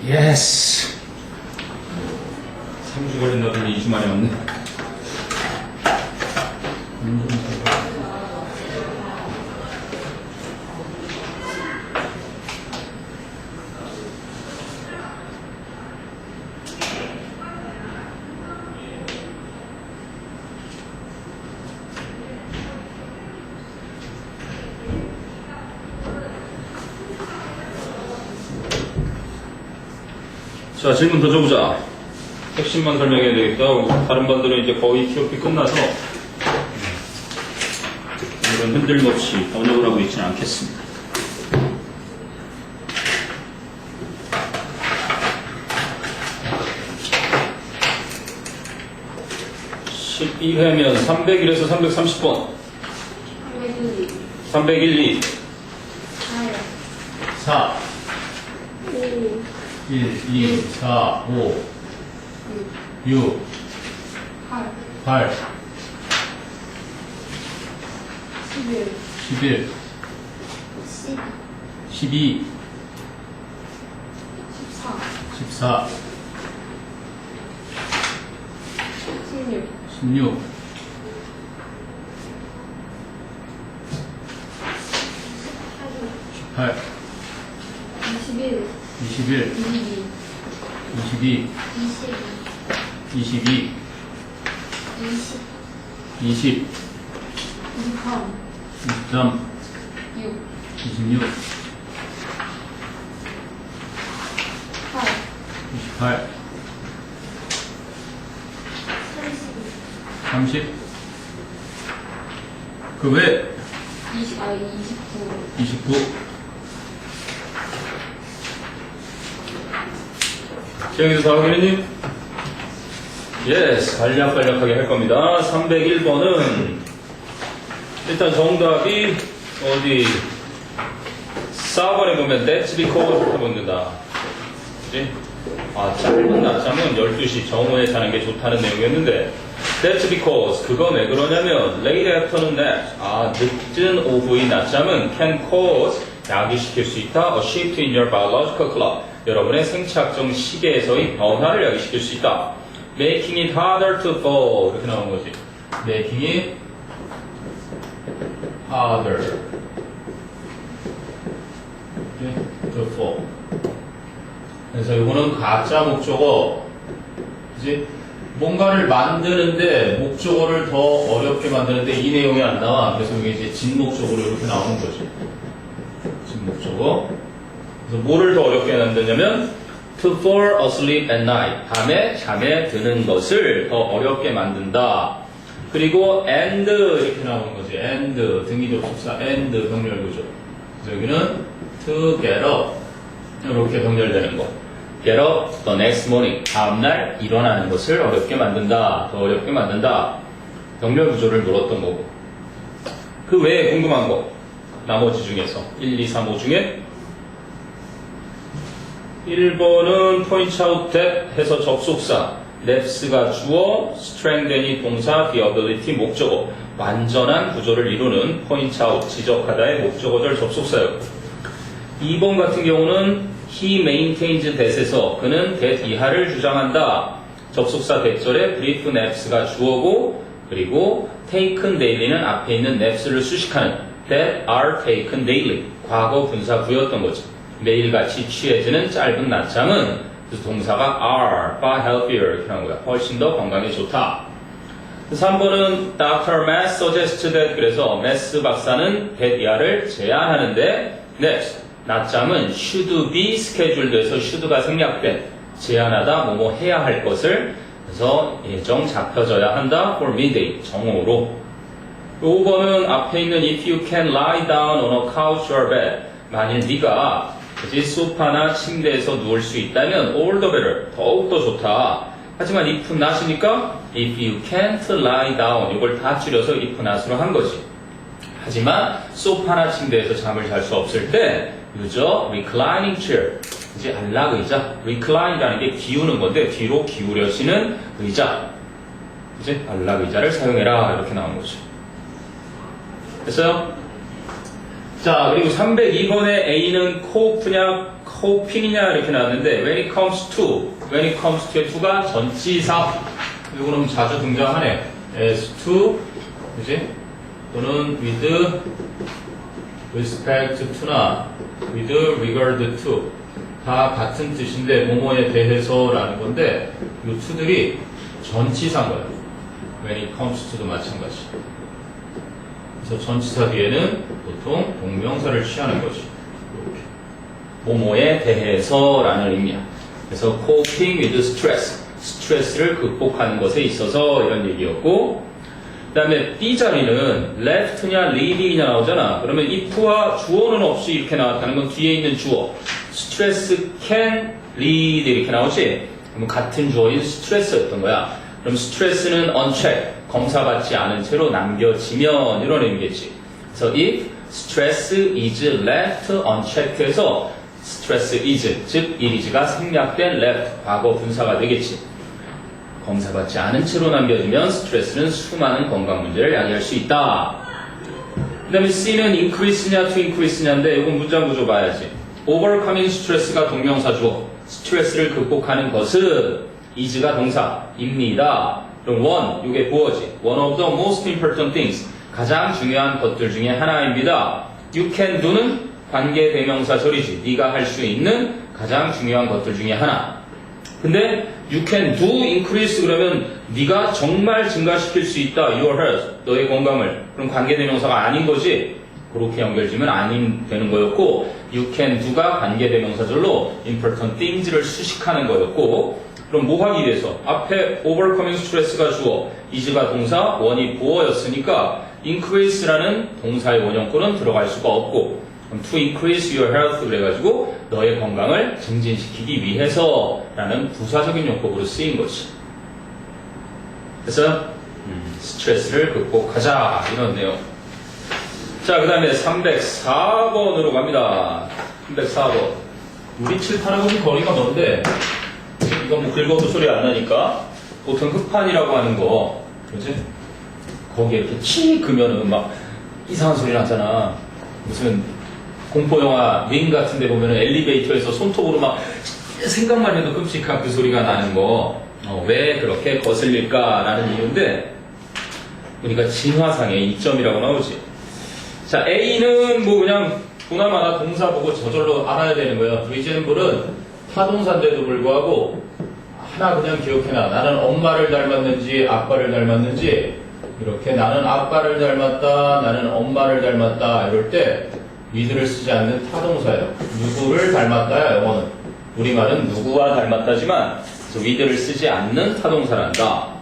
예스. 3주 걸린다더니 2주 만에 왔네. 자, 질문 더 줘보자. 핵심만 설명해야 되겠다. 다른 반들은 이제 거의 TOP 끝나서 이런 흔들림 없이 번역을 하고 있지는 않겠습니다. (12회면) 301에서 330번 301, 2 4 1, 2, 4, 5 6 8 11 12 14 16 18 21 22 22 20 23 26 28 30 그 외 29 자, 여기서 다 확인했니? 예스, 간략간략하게 할 겁니다. 301번은 일단 정답이 어디 4번에 보면 That's because 하고 있는다. 그치? 아, 짧은 낮잠은 12시 정오에 자는 게 좋다는 내용이었는데 That's because 그건 왜 그러냐면 late afternoon nap 늦은 오후의 낮잠은 can cause 야기시킬 수 있다. A shift in your biological clock 여러분의 생체학적 시계에서의 변화를 야기시킬 수 있다. Making it harder to fall 이렇게 나온 거지. Making it harder to fall. 그래서 이거는 가짜 목적어, 그지? 뭔가를 만드는데 목적어를 더 어렵게 만드는데 이 내용이 안 나와. 그래서 이게 이제 진목적으로 이렇게 나오는 거지. 진목적어. 그래서 뭐를 더 어렵게 만드냐면 to fall asleep at night 밤에 잠에 드는 것을 더 어렵게 만든다. 그리고 and 이렇게 나오는 거지. and 등기접속사 and 병렬구조. 그래서 여기는 to get up 이렇게 병렬되는 거. get up the next morning 다음날 일어나는 것을 어렵게 만든다. 더 어렵게 만든다. 병렬구조를 물었던 거고. 그 외에 궁금한 거 나머지 중에서 1, 2, 3, 5 중에 1번은 point out that 해서 접속사, neps가 주어, strengthen이 동사, the ability 목적어, 완전한 구조를 이루는 point out, 지적하다의 목적어절 접속사였고 2번 같은 경우는 he maintains that에서 그는 that 이하를 주장한다. 접속사 that절에 brief neps가 주어고 그리고 taken daily는 앞에 있는 neps를 수식하는 that are taken daily, 과거 분사구였던 거죠. 매일같이 취해지는 짧은 낮잠은 그래서 동사가 are far healthier 이렇게 하는 거야. 훨씬 더 건강에 좋다. 3번은 Dr. Mass suggests that 그래서 Mass 박사는 that 이하를 제안하는데 next 낮잠은 should be scheduled에서 should가 생략된 제안하다 뭐뭐 해야 할 것을 그래서 예정 잡혀져야 한다 for midday 정오로. 5번은 앞에 있는 if you can lie down on a couch or bed 만일 네가 그치? 소파나 침대에서 누울 수 있다면 all the better, 더욱더 좋다. 하지만 if not이니까 if you can't lie down 이걸 다 줄여서 if not으로 한 거지. 하지만 소파나 침대에서 잠을 잘 수 없을 때 use a reclining chair 이제 안락 의자, recline이라는 게 기우는 건데 뒤로 기울여지는 의자 이제 안락 의자를 사용해라 이렇게 나온 거죠. 됐어요? 자, 그리고 302번의 A는 코프냐 coping이냐 이렇게 나왔는데 when it comes to의 to가 전치사. 이거는 자주 등장하네. as to, 그지? 또는 with respect to나 with regard to 다 같은 뜻인데 뭐뭐에 대해서라는 건데 이 to들이 전치사인 거예요. when it comes to도 마찬가지. 그래서 전치사 뒤에는 보통 동명사를 취하는 것이 이렇게 뭐뭐에 대해서라는 의미야. 그래서 coping with stress, 스트레스를 극복하는 것에 있어서 이런 얘기였고, 그 다음에 B 자리는 left냐 lead이냐 나오잖아. 그러면 if와 주어는 없이 이렇게 나왔다는 건 뒤에 있는 주어 stress can lead 이렇게 나오지. 그러면 같은 주어인 stress였던 거야. 그럼 스트레스는 unchecked, 검사받지 않은 채로 남겨지면 이런 의미겠지. 그래서 if stress is left unchecked 해서 stress is, 즉 it is가 생략된 left, 과거 분사가 되겠지. 검사받지 않은 채로 남겨지면 스트레스는 수많은 건강 문제를 야기할 수 있다. 그 다음에 C는 increase냐 to increase냐인데 이건 문장 구조 봐야지. overcoming stress가 동명사 주어, 스트레스를 극복하는 것은 is가 동사입니다. 그럼 one, 이게 부어지. one of the most important things, 가장 중요한 것들 중에 하나입니다. you can do는 관계대명사 절이지. 네가 할 수 있는 가장 중요한 것들 중에 하나. 근데 you can do increase 그러면 네가 정말 증가시킬 수 있다. your health, 너의 건강을. 그럼 관계대명사가 아닌 거지. 그렇게 연결지면 아닌 되는 거였고, you can do가 관계대명사절로 important things를 수식하는 거였고, 그럼 뭐 하기 위해서? 앞에 overcoming stress가 주어, is가 동사, one이 보어였으니까 increase라는 동사의 원형권은 들어갈 수가 없고, 그럼 to increase your health 그래가지고 너의 건강을 증진시키기 위해서라는 부사적인 용법으로 쓰인 거지. 그래서 스트레스를 극복하자 이런 내용. 자, 그 다음에 304번으로 갑니다. 304번. 우리 칠판하고 좀 거리가 먼데 이건 뭐 긁어도 소리 안 나니까 보통 흑판이라고 하는 거, 그렇지? 거기에 이렇게 치 그면은 막 이상한 소리 나잖아. 무슨 공포영화 링 같은 데 보면은 엘리베이터에서 손톱으로 막 생각만 해도 끔찍한 그 소리가 나는 거. 왜 그렇게 거슬릴까라는 이유인데 우리가 진화상의 이점이라고 나오지. 자, A는 뭐 그냥 보나마나 동사 보고 저절로 알아야 되는 거예요. resemble은 타동사인데도 불구하고 하나 그냥 기억해놔. 나는 엄마를 닮았는지 아빠를 닮았는지 이렇게 나는 아빠를 닮았다, 나는 엄마를 닮았다 이럴 때 with를 쓰지 않는 타동사예요. 누구를 닮았다야 영어는. 우리말은 누구와 닮았다지만 with를 쓰지 않는 타동사란다.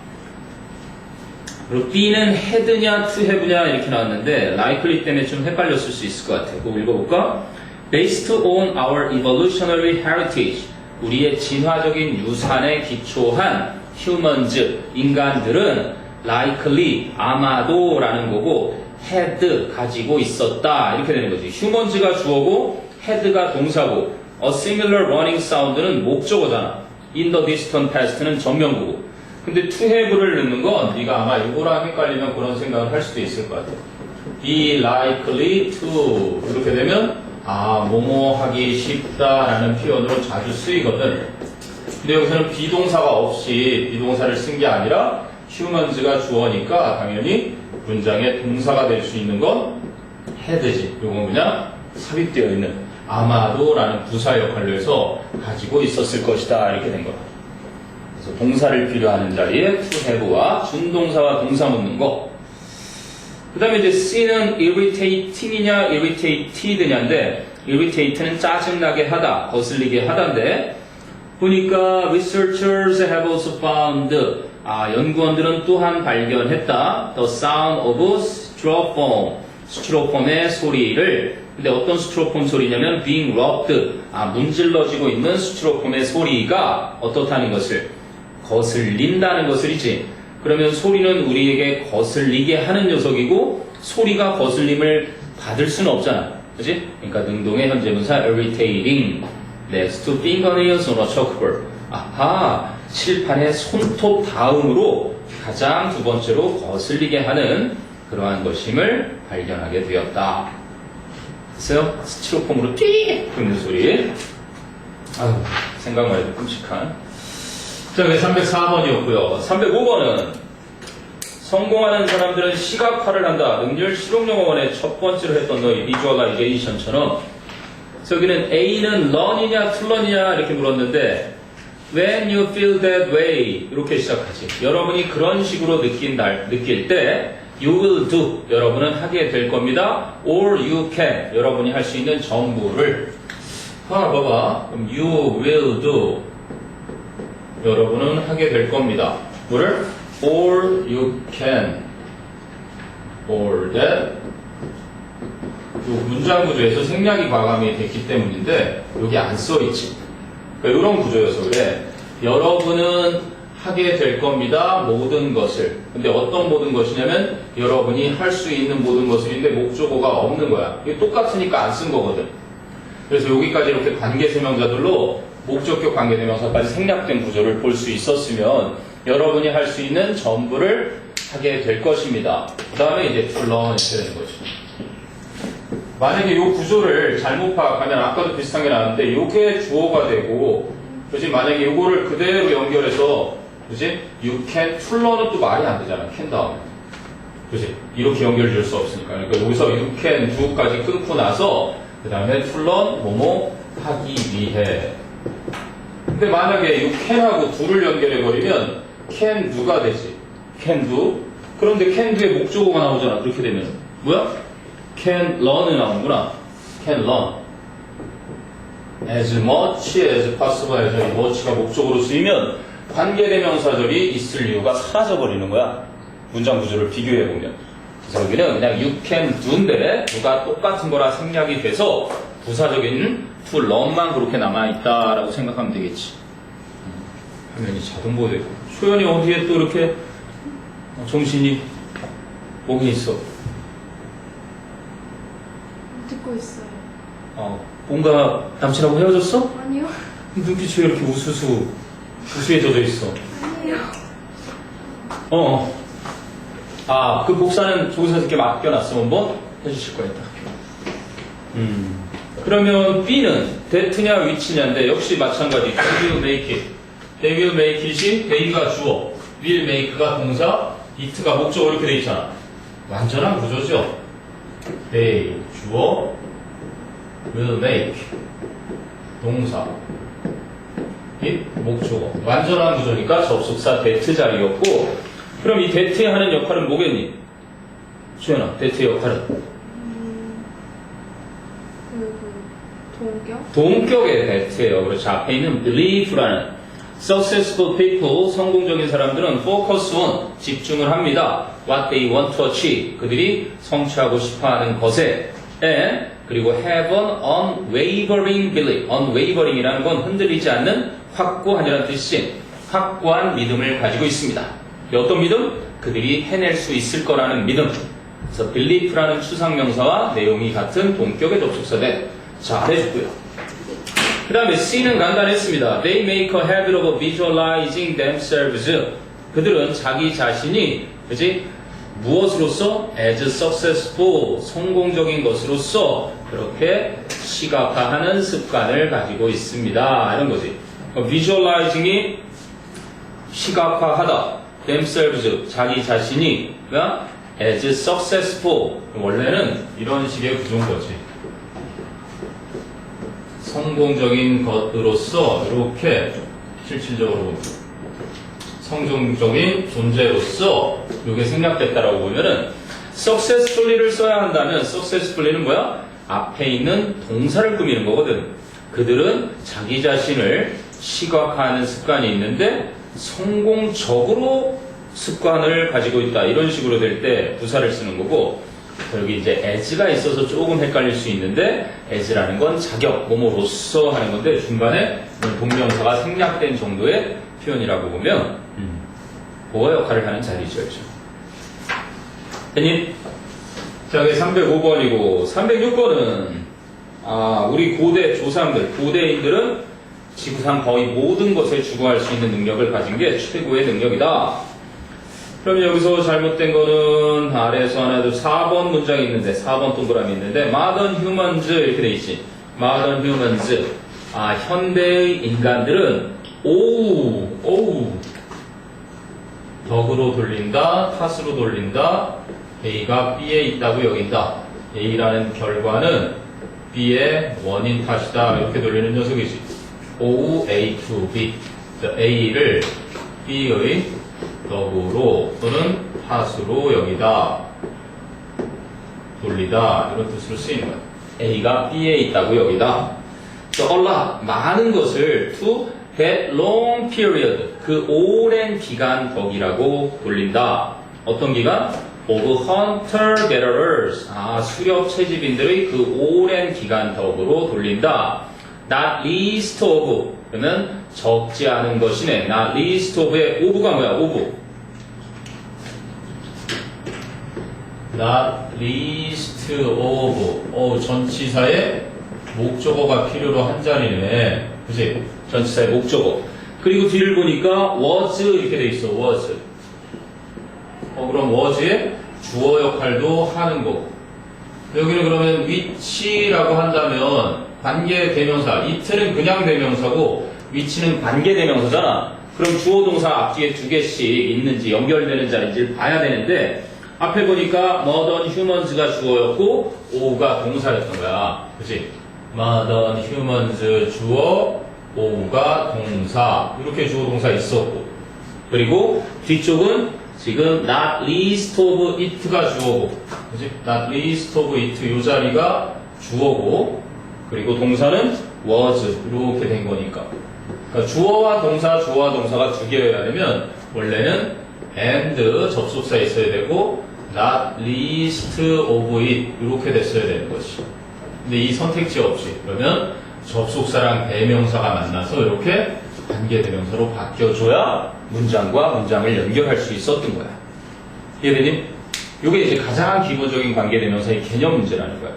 그리고 B는 had냐 to have냐 이렇게 나왔는데 likely 때문에 좀 헷갈렸을 수 있을 것 같아요. 그거 읽어볼까? Based on our evolutionary heritage, 우리의 진화적인 유산에 기초한 humans, 인간들은 likely, 아마도 라는 거고 had, 가지고 있었다 이렇게 되는 거지. humans가 주어고 had가 동사고 a similar running sound는 목적어잖아. in the distant past는 전면구고. 근데 to have를 넣는 건 네가 아마 이거랑 헷갈리면 그런 생각을 할 수도 있을 것 같아. be likely to 이렇게 되면 뭐뭐 하기 쉽다라는 표현으로 자주 쓰이거든. 근데 여기서는 비동사가 없이 비동사를 쓴 게 아니라 humans가 주어니까 당연히 문장의 동사가 될 수 있는 건 had지. 요건 그냥 삽입되어 있는 아마도라는 부사 역할로 해서 가지고 있었을 것이다 이렇게 된 거야. 그래서 동사를 필요하는 자리에 to have와 준동사와 동사 묻는 거. 그 다음에 이제 C는 irritating이냐 irritated냐인데 irritate는 짜증나게 하다, 거슬리게 하다인데 보니까 researchers have also found 연구원들은 또한 발견했다. The sound of styrofoam, 스티로폼의 소리를. 근데 어떤 스티로폼 소리냐면 being rubbed, 문질러지고 있는 스티로폼의 소리가 어떻다는 것을, 거슬린다는 것을이지. 그러면 소리는 우리에게 거슬리게 하는 녀석이고 소리가 거슬림을 받을 수는 없잖아. 그치? 그러니까 능동의 현재분사 irritating next to fingernails on a chalkboard. 칠판의 손톱 다음으로 가장 두 번째로 거슬리게 하는 그러한 것임을 발견하게 되었다. 됐어요? 스티로폼으로 띠 긁는 소리. 아유, 생각만 해도 끔찍한. 자, 그게 304번이었고요. 305번은 성공하는 사람들은 시각화를 한다. 능률 실용영어원의 첫 번째로 했던 너희 비주얼라이제이션처럼 여기는 A는 learn이냐 to learn이냐 이렇게 물었는데 when you feel that way 이렇게 시작하지. 여러분이 그런 식으로 느낄 때 you will do 여러분은 하게 될 겁니다. or you can 여러분이 할 수 있는 전부를 봐봐. 그럼 you will do 여러분은 하게 될 겁니다. 뭐를? or you can or that 요 문장 구조에서 생략이 과감히 됐기 때문인데 여기 안 써있지. 그러니까 이런 구조여서 그래. 여러분은 하게 될 겁니다. 모든 것을. 근데 어떤 모든 것이냐면 여러분이 할 수 있는 모든 것을인데 목적어가 없는 거야. 이게 똑같으니까 안 쓴 거거든. 그래서 여기까지 이렇게 관계대명사들로 목적격 관계대명사까지 생략된 구조를 볼 수 있었으면 여러분이 할 수 있는 전부를 하게 될 것입니다. 그 다음에 이제 to learn 이렇게 되는 거지. 만약에 이 구조를 잘못 파악하면 아까도 비슷한 게 나왔는데 이게 주어가 되고 그지 만약에 이거를 그대로 연결해서 그지 you can to learn은 또 말이 안 되잖아. can 다음에 그지 이렇게 연결 줄 수 없으니까 그러니까 여기서 you can do까지 끊고 나서 그 다음에 to learn 뭐뭐 하기 위해 근데 만약에 you can하고 do를 연결해버리면 can do가 되지 can do 그런데 can do의 목적어가 나오잖아. 그렇게 되면 뭐야? can learn이 나오는구나. can learn as much as possible 해서 이 much가 목적으로 쓰이면 관계대명사절이 있을 이유가 사라져버리는 거야. 문장 구조를 비교해보면. 그래서 여기는 그냥 you can do인데 누가 똑같은 거라 생략이 돼서 부사적인 to learn만 그렇게 남아있다라고 생각하면 되겠지. 화면이 자동 보호되고 초연이 어디에 또 이렇게 정신이 목이 있어. 듣고 있어요. 뭔가 남친하고 헤어졌어? 아니요. 눈빛이 왜 이렇게 우수해져져 있어? 아니에요. 그 복사는 조기 선생님께 맡겨놨으면 한번 해주실 거예요. 그러면 B는 that냐 which냐인데 역시 마찬가지. They will make it. They will make it이 they가 주어, will make가 동사, it가 목적어 이렇게 돼 있잖아. 완전한 구조죠. They 주어, will make 동사, it 목적어. 완전한 구조니까 접속사 that 자리였고 그럼 이 that에 하는 역할은 뭐겠니? 수연아, that의 역할은? 동격? 동격의 that예요. 그렇죠. 앞에 있는 believe라는 successful people, 성공적인 사람들은 focus on, 집중을 합니다. what they want to achieve, 그들이 성취하고 싶어하는 것에 and 그리고 have an unwavering belief, unwavering이라는 건 흔들리지 않는 확고한이라는 뜻인 확고한 믿음을 가지고 있습니다. 어떤 믿음? 그들이 해낼 수 있을 거라는 믿음. 그래서 belief라는 추상명사와 내용이 같은 동격의 접속사대. 자, 해줬고요. 그 다음에 C는 간단했습니다. They make a habit of visualizing themselves. 그들은 자기 자신이 그지 무엇으로서 as successful 성공적인 것으로서 그렇게 시각화하는 습관을 가지고 있습니다. 이런 거지. visualizing이 시각화하다. themselves 자기 자신이 as successful 원래는 이런 식의 구조인 거지. 성공적인 것으로서 이렇게 실질적으로 성공적인 존재로서 이게 생략됐다라고 보면은 successfully를 써야 한다면 successfully는 뭐야? 앞에 있는 동사를 꾸미는 거거든. 그들은 자기 자신을 시각화하는 습관이 있는데 성공적으로 습관을 가지고 있다. 이런 식으로 될 때 부사를 쓰는 거고 여기 이제 as가 있어서 조금 헷갈릴 수 있는데 as라는 건 자격, 뭐뭐로써 하는 건데 중간에 동명사가 생략된 정도의 표현이라고 보면 보호 역할을 하는 자리죠. 됐니? 자, 이게 305번이고 306번은 우리 고대 조상들, 고대인들은 지구상 거의 모든 것에 주거할 수 있는 능력을 가진 게 최고의 능력이다. 그럼 여기서 잘못된 거는 아래에서 하나 둘 4번 문장이 있는데 4번 동그라미 있는데 modern humans 이렇게 돼 있지. modern humans 현대의 인간들은 오우 덕으로 돌린다, 탓으로 돌린다, A가 B에 있다고 여긴다. A라는 결과는 B의 원인 탓이다. 이렇게 돌리는 녀석이지. 오우 A to B. A를 B의 덕으로 또는 탓으로 여기다. 돌리다. 이런 뜻으로 쓰이는 거야. A가 B에 있다고 여기다. So a lot, 많은 것을 to that long period, 그 오랜 기간 덕이라고 돌린다. 어떤 기간? of hunter-gatherers, 수렵 채집인들의 그 오랜 기간 덕으로 돌린다. not least of, 그러면 적지 않은 것이네. not least of의 of가 뭐야? of. not least of. 전치사의 목적어가 필요로 한 자리네. 그치? 전치사의 목적어. 그리고 뒤를 보니까 was 이렇게 돼 있어. was. 그럼 was의 주어 역할도 하는 거고. 여기는 그러면 which라고 한다면 관계 대명사. it는 그냥 대명사고 which는 관계 대명사잖아. 그럼 주어 동사 앞뒤에 두 개씩 있는지 연결되는 자리인지 봐야 되는데 앞에 보니까 modern humans가 주어였고 o가 동사였던 거야. 그치? modern humans 주어, o가 동사. 이렇게 주어 동사 있었고. 그리고 뒤쪽은 지금 not least of it가 주어고, 그치? not least of it 이 자리가 주어고, 그리고 동사는 was 이렇게 된 거니까. 그러니까 주어와 동사가 두 개여야 되면 원래는 and 접속사 있어야 되고 not least of it 이렇게 됐어야 되는 것이. 근데 이 선택지 없이 그러면 접속사랑 대명사가 만나서 이렇게 관계 대명사로 바뀌어줘야 문장과 문장을 연결할 수 있었던 거야. 이해되니? 이게 이제 가장 기본적인 관계 대명사의 개념 문제라는 거야.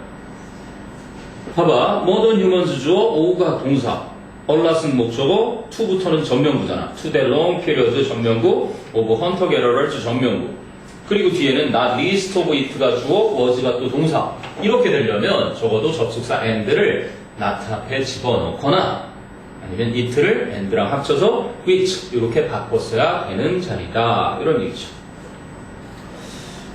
봐봐. modern humans 주어, o가 동사, allat은 목적어, to부터는 전명구잖아. to the long period 전명구, of hunter-gatherers 전명구. 그리고 뒤에는 not least of it가 주어, was가 또 동사. 이렇게 되려면 적어도 접속사 and를 not 앞에 집어넣거나 아니면 it를 and랑 합쳐서 which 이렇게 바꿨어야 되는 자리다. 이런 얘기죠.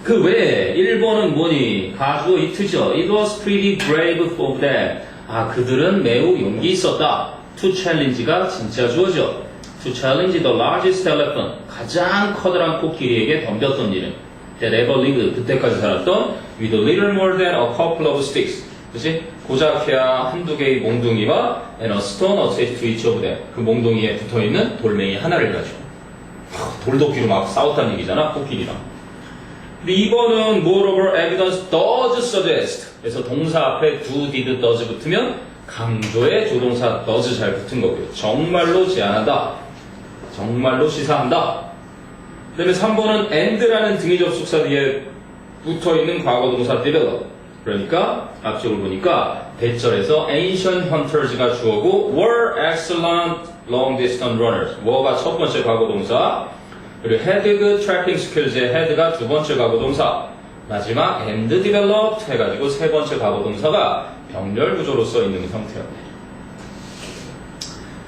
그 외에 1번은 뭐니? 가주어 it죠. It was pretty brave of them. 그들은 매우 용기 있었다. To challenge가 진짜 주어죠. To challenge the largest elephant. 가장 커다란 코끼리에게 덤볐던 일은 that ever lived. 그때까지 살았던 with a little more than a couple of sticks. 그치? 고작해야 한두 개의 몽둥이와 and a stone attached to each of them. 그 몽둥이에 붙어있는 돌멩이 하나를 가지고. 돌도끼로 막 싸웠다는 얘기잖아, 코끼리랑. 2번은 moreover evidence does suggest. 그래서 동사 앞에 do, did, does 붙으면 강조의 조동사 does 잘 붙은 거고요. 정말로 제안한다. 정말로 시사한다. 그 다음에 3번은 and라는 등위 접속사 뒤에 붙어있는 과거동사 develop. 그러니까 앞쪽을 보니까 대절에서 ancient hunters가 주어고 were excellent long distance runners. were가 첫 번째 과거동사. 그리고 had good tracking skills의 had가 두 번째 과거동사. 마지막 and developed 해가지고 세 번째 과거동사가 병렬 구조로 써 있는 상태입니다.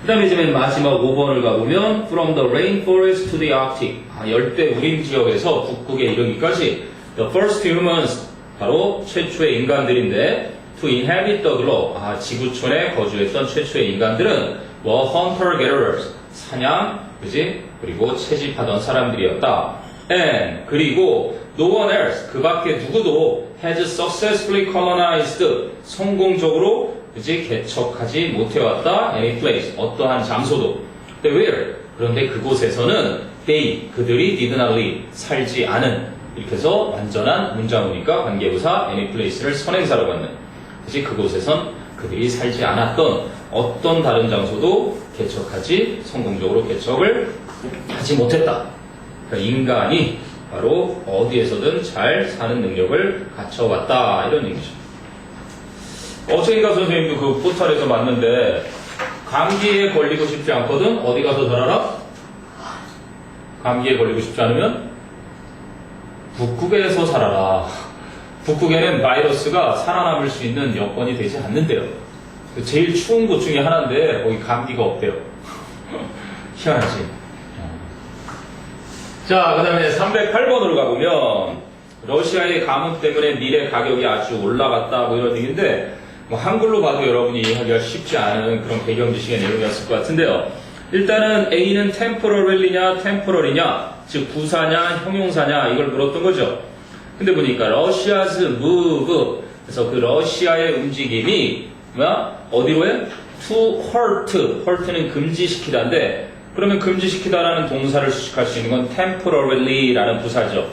그 다음에 이제 맨 마지막 5번을 가보면 from the rainforest to the arctic. 열대 우림 지역에서 북극에 이르기까지 the first humans 바로 최초의 인간들인데 to inhabit the globe. 지구촌에 거주했던 최초의 인간들은 were hunter-gatherers. 사냥, 그지? 그리고 채집하던 사람들이었다. And 그리고 no one else. 그 밖에 누구도 has successfully colonized. 성공적으로 그지? 개척하지 못해왔다. any place. 어떠한 장소도. 근데 where? 그런데 그곳에서는 they. 그들이 did not live. 살지 않은. 이렇게 해서 완전한 문장어니까 관계부사 any place를 선행사로 갖는. 그지? 그곳에선 그들이 살지 않았던 어떤 다른 장소도 개척하지 성공적으로 개척을 하지 못했다. 그러니까 인간이 바로 어디에서든 잘 사는 능력을 갖춰왔다. 이런 얘기죠. 어체인가 선생님도 그 포털에서 봤는데 감기에 걸리고 싶지 않거든? 어디 가서 살아라? 감기에 걸리고 싶지 않으면 북극에서 살아라. 북극에는 바이러스가 살아남을 수 있는 여건이 되지 않는데요. 제일 추운 곳 중에 하나인데 거기 감기가 없대요. 희한하지. 자, 그 다음에 308번으로 가보면 러시아의 가뭄 때문에 밀의 가격이 아주 올라갔다 뭐 이런 얘기인데 뭐 한글로 봐도 여러분이 이해하기가 쉽지 않은 그런 배경 지식의 내용이었을 것 같은데요. 일단은 A는 temporally냐 temporal이냐, 즉 부사냐 형용사냐 이걸 물었던 거죠. 근데 보니까 Russia's move, 그래서 그 러시아의 움직임이 뭐야? 어디로요? to halt. halt는 금지시키다인데, 그러면 금지시키다라는 동사를 수식할 수 있는 건 temporarily 라는 부사죠.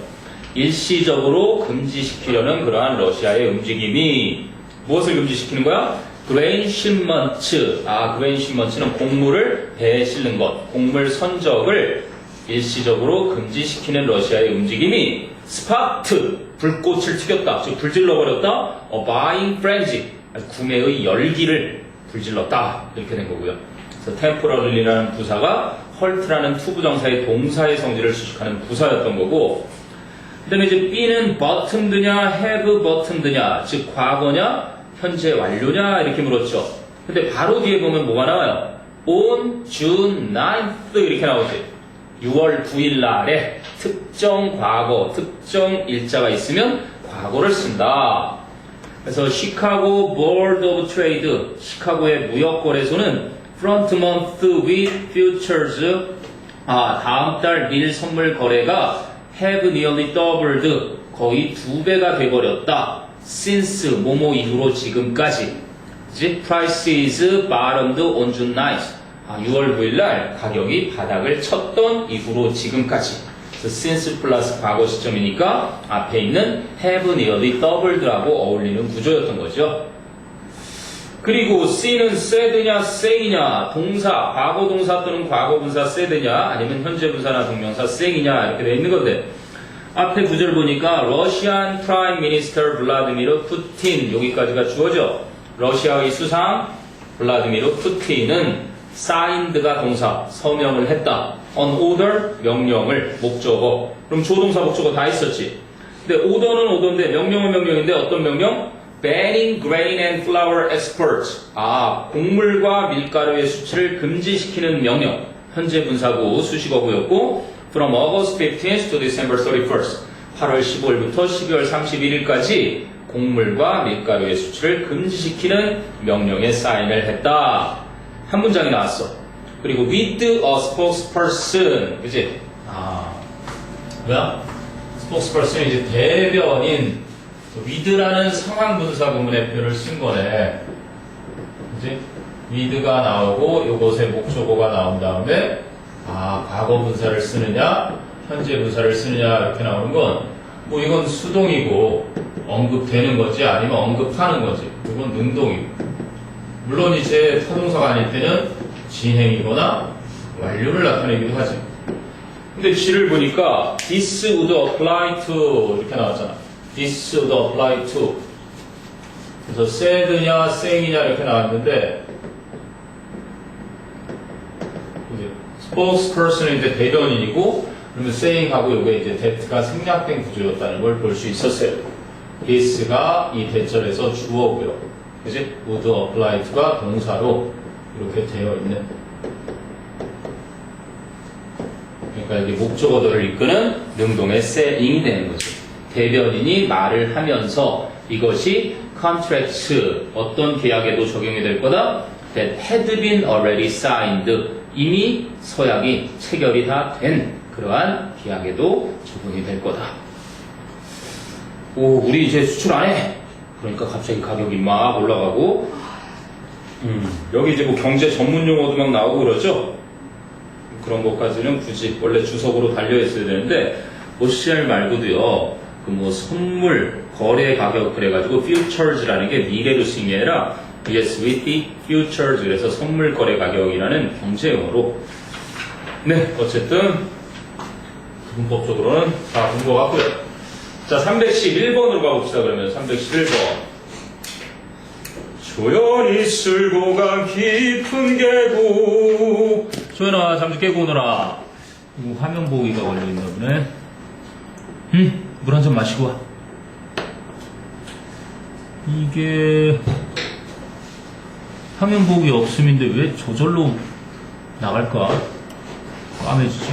일시적으로 금지시키려는 그러한 러시아의 움직임이 무엇을 금지시키는 거야? grain shipment. grain shipment는 곡물을 배에 실는 것, 곡물 선적을 일시적으로 금지시키는 러시아의 움직임이 sparked, 불꽃을 튀겼다, 즉 불질러버렸다. buying frenzy, 구매의 열기를 불질렀다, 이렇게 된 거고요. 그래서 temporarly라는 부사가 halt라는 투부정사의 동사의 성질을 수식하는 부사였던 거고, 그 다음에 이제 B는 bottomed냐 have bottomed냐, 즉 과거냐 현재 완료냐 이렇게 물었죠. 근데 바로 뒤에 보면 뭐가 나와요? on June 9th 이렇게 나오지. 6월 9일 날에 특정 과거, 특정 일자가 있으면 과거를 쓴다. 그래서 시카고 Board of Trade, 시카고의 무역거래소는 front month with futures, 다음 달 밀 선물 거래가 have nearly doubled, 거의 2배가 돼버렸다. since 뭐뭐 이후로 지금까지. 그치? prices bottomed on June 9th. 6월 9일 날 가격이 바닥을 쳤던 이후로 지금까지. 그래서 since 플러스 과거 시점이니까 앞에 있는 have nearly doubled라고 어울리는 구조였던 거죠. 그리고 C는 said냐 say냐, 동사, 과거 동사 또는 과거 분사 said냐 아니면 현재 분사나 동명사 say이냐 이렇게 되어 있는 건데, 앞에 구절 보니까 Russian Prime Minister Vladimir Putin, 여기까지가 주어져. 러시아의 수상 블라디미르 푸틴은 signed가 동사, 서명을 했다. on order, 명령을, 목적어. 그럼 조동사 목적어 다 있었지. 근데 order는 order인데 명령은 명령인데 어떤 명령? banning grain and flour exports. 곡물과 밀가루의 수출을 금지시키는 명령. 현재 분사구 수식어구였고, from August 15th to December 31st. 8월 15일부터 12월 31일까지 곡물과 밀가루의 수출을 금지시키는 명령에 사인을 했다. 한 문장이 나왔어. 그리고 with a spokesperson. 그치? 뭐야? spokesperson이 이제 대변인. with라는 상황분사 구문의 표현을 쓴 거네. 그치? with가 나오고 요것의 목적어가 나온 다음에 과거 분사를 쓰느냐 현재 분사를 쓰느냐 이렇게 나오는 건 뭐 이건 수동이고 언급되는 거지 아니면 언급하는 거지. 이건 능동이고, 물론 이제 타동사가 아닐 때는 진행이거나 완료를 나타내기도 하지. 근데 G를 보니까 this would apply to 이렇게 나왔잖아. this would apply to. 그래서 said냐 say이냐 이렇게 나왔는데, spokesperson인데 대변인이고, 그러면 saying하고 요게 이제 that가 생략된 구조였다는 걸 볼 수 있었어요. this가 이 대절에서 주어고요. 그지? would apply to가 동사로 이렇게 되어 있는. 그러니까 여기 목적어들을 이끄는 능동의 saying이 되는 거죠. 대변인이 말을 하면서 이것이 contract, 어떤 계약에도 적용이 될 거다. that had been already signed, 이미 서약이 체결이 다 된 그러한 계약에도 적용이 될 거다. 우리 이제 수출 안 해. 그러니까 갑자기 가격이 막 올라가고, 여기 이제 뭐 경제 전문 용어도 막 나오고 그러죠. 그런 것까지는 굳이 원래 주석으로 달려 있어야 되는데, OCR 말고도요, 그 뭐 선물 거래 가격 그래가지고 futures라는 게 미래로 쓰인 게 아니라 yes with the futures, 그래서 선물 거래 가격이라는 경제 용어로. 네, 어쨌든 문법적으로는 다 본 것 같고요. 자, 311번으로 가봅시다. 그러면 311번. 조연이 쓸고 간 깊은 계곡. 조연아, 잠시 깨고 오너라. 이거 화면 보기가 걸려있나 보네. 물 한 잔 마시고 와. 이게 화면 보기 없음인데 왜 저절로 나갈까? 까매지지?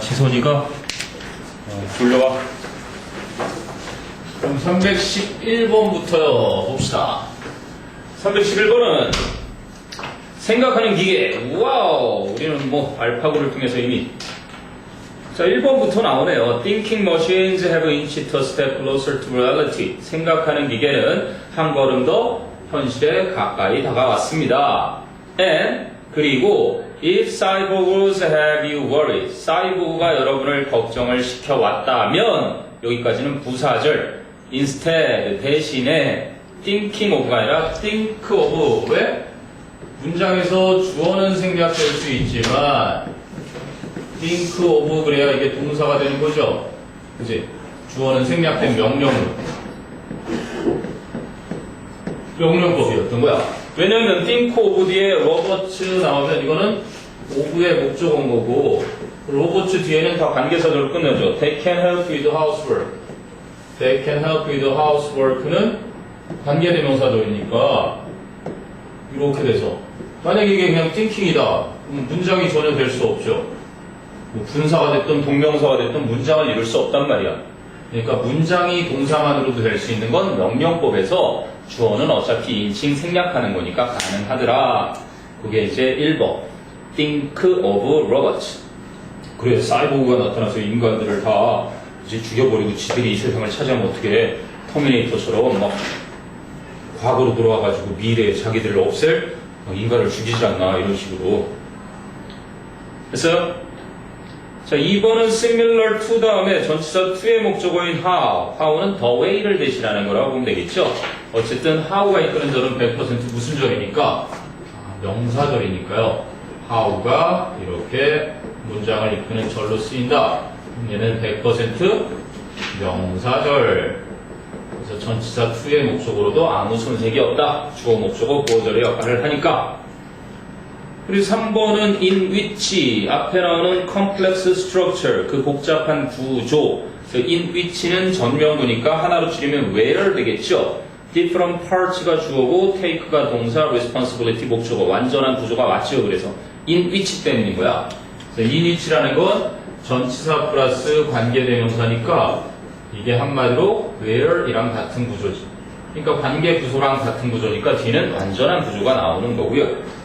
지선이가 돌려와. 그럼 311번부터요 봅시다. 311번은 생각하는 기계. 와우, 우리는 뭐 알파고를 통해서 이미 자 1번부터 나오네요. Thinking machines have inched a step closer to reality. 생각하는 기계는 한 걸음 더 현실에 가까이 다가왔습니다. And 그리고 if cyborgs have you worried. 사이보그가 여러분을 걱정을 시켜왔다면 여기까지는 부사절. Instead 대신에 thinking of가 아니라 think of. 왜? 문장에서 주어는 생략될 수 있지만 think of 그래야 이게 동사가 되는 거죠. 그치? 주어는 생략된 명령법이었던 거야. 왜냐면 think of 뒤에 robots 나오면 이거는 of의 목적어인 거고 robots 뒤에는 다 관계사절로 끝내죠. They can help with housework. They can help with housework는 관계대명사절이니까 이렇게 돼서 만약에 이게 그냥 thinking이다. 그럼 문장이 전혀 될 수 없죠. 뭐 분사가 됐든 동명사가 됐든 문장을 이룰 수 없단 말이야. 그러니까 문장이 동사만으로도 될 수 있는 건 명령법에서 주어는 어차피 인칭 생략하는 거니까 가능하더라. 그게 이제 1번 Think of robots. 그래 사이보그가 나타나서 인간들을 다 이제 죽여버리고 지들이 이 세상을 차지하면 어떻게 터미네이터처럼 막 과거로 돌아와가지고 미래에 자기들을 없앨 인간을 죽이지 않나 이런 식으로 됐어요? 자 2번은 similar to 다음에 전치사 to의 목적어인 how. how는 the way를 대신하는 거라고 보면 되겠죠. 어쨌든 how가 이끄는 절은 100% 무슨 절이니까 명사절이니까요. how가 이렇게 문장을 이끄는 절로 쓰인다. 얘는 100% 명사절. 그래서 전치사 to의 목적으로도 아무 손색이 없다. 주어 목적어 보어절의 역할을 하니까. 그리고 3번은 in which 앞에 나오는 complex structure 그 복잡한 구조. 그래서 in which는 전명구니까 하나로 줄이면 where 되겠죠. different parts가 주어고 take가 동사, responsibility 목적어. 완전한 구조가 맞죠. 그래서 in which 때문인 거야. 그래서 in which라는 건 전치사 플러스 관계대명사니까 이게 한마디로 where이랑 같은 구조지. 그러니까 관계 부소랑 같은 구조니까 뒤는 완전한 구조가 나오는 거고요.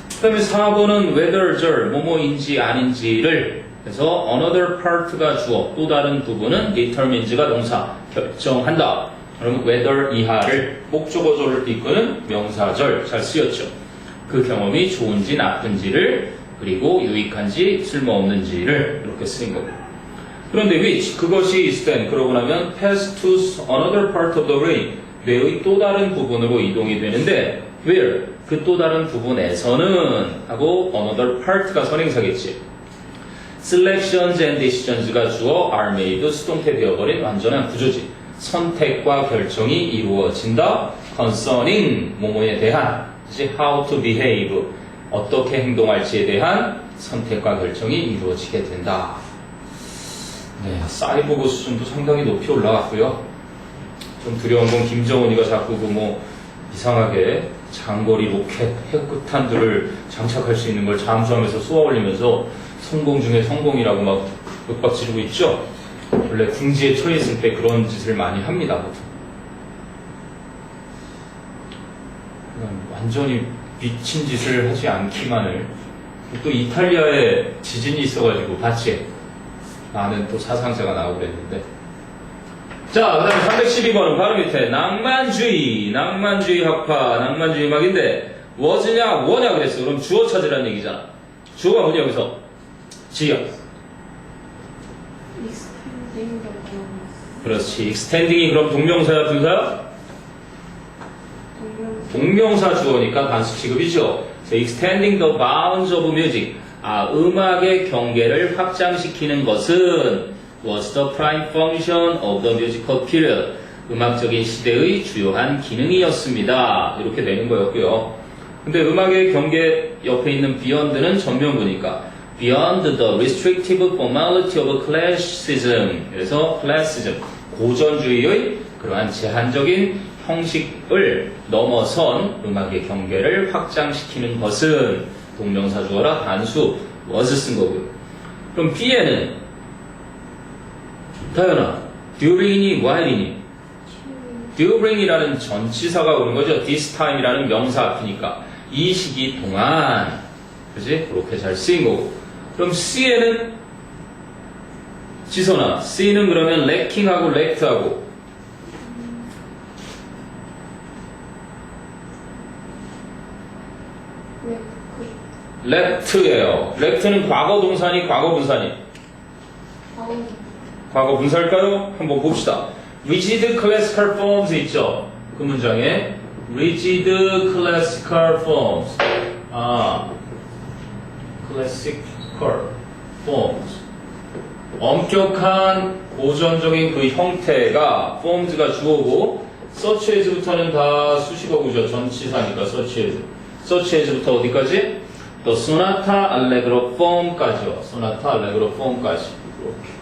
그 다음에 4번은 whether 뭐뭐인지 아닌지를 그래서 another part가 주어 또 다른 부분은 determines가 동사 결정한다. 그럼 whether 이하를 목적어절을 이끄는 명사절 잘 쓰였죠. 그 경험이 좋은지 나쁜지를 그리고 유익한지 쓸모없는지를 이렇게 쓰인 거고. 그런데 which 그것이 stand 그러고 나면 pass to another part of the brain 뇌의 또 다른 부분으로 이동이 되는데 where 그 또 다른 부분에서는 하고 another part가 선행사겠지. selections and decisions가 주어 are made 수동태 되어버린 완전한 구조지. 선택과 결정이 이루어진다. concerning 뭐뭐에 대한 이제 how to behave 어떻게 행동할지에 대한 선택과 결정이 이루어지게 된다. 네, 사이보그 수준도 상당히 높이 올라갔고요. 좀 두려운 건 김정은이가 자꾸 뭐 이상하게 장거리 로켓, 핵폭탄들을 장착할 수 있는 걸 잠수하면서 쏘아올리면서 성공 중에 성공이라고 막 윽박 지르고 있죠. 원래 궁지에 처해있을 때 그런 짓을 많이 합니다. 보통. 완전히 미친 짓을 하지 않기만을. 또 이탈리아에 지진이 있어가지고 봤지? 많은 또 사상자가 나오고 그랬는데. 자, 그 다음에 312번은 바로 밑에 낭만주의 학파, 낭만주의 음악인데 was냐, 뭐냐 그랬어. 그럼 주어 찾으라는 얘기잖아. 주어가 뭐냐 여기서? 지역. extending the bounds. 그렇지. extending이 그럼 동명사야, 분사야? 동명사 주어니까 단수 취급이죠. extending the bounds of music. 음악의 경계를 확장시키는 것은 was the prime function of the musical period. 음악적인 시대의 주요한 기능이었습니다. 이렇게 되는 거였고요. 근데 음악의 경계 옆에 있는 beyond는 전명구니까 beyond the restrictive formality of classicism. 그래서 classicism, 고전주의의 그러한 제한적인 형식을 넘어선 음악의 경계를 확장시키는 것은 동명사 주어라 단수 was을 쓴 거고요. 그럼 B에는 다현아, during이니 while이니? during이라는 전치사가 오는 거죠. this time이라는 명사 앞이니까 이 시기 동안, 그지? 그렇게 잘 쓰인 거고. 그럼 C에는 지선아, C는 그러면 lacking하고 lacked하고 left예요. left는 과거 동사니 과거 분사니? 과거 분사일까요? 한번 봅시다. rigid classical forms 있죠? 그 문장에 rigid classical forms. classical forms. 엄격한 고전적인 그 형태가 forms가 주어고 such as부터는 다 수식어구죠. 전치사니까 such as. such as부터 어디까지? 또 sonata allegro form까지요. sonata allegro form까지. 이렇게.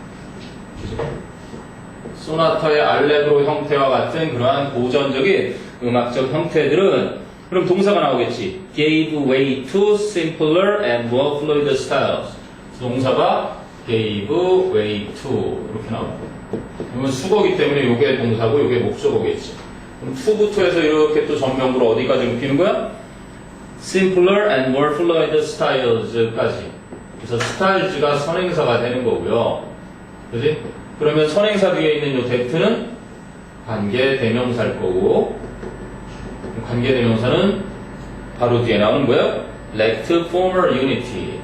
소나타의 알레그로 형태와 같은 그러한 고전적인 음악적 형태들은 그럼 동사가 나오겠지. gave way to simpler and more fluid styles. 동사가 gave way to 이렇게 나오고. 이건 수거기 때문에 요게 동사고 요게 목적어겠지. 그럼 to부터 해서 이렇게 또 전명구로 어디까지 눕히는 거야? simpler and more fluid styles까지. 그래서 styles가 선행사가 되는 거고요. 그지? 그러면 선행사 뒤에 있는 요 that는 관계 대명사일 거고, 관계 대명사는 바로 뒤에 나오는 거예요. lacked former unity.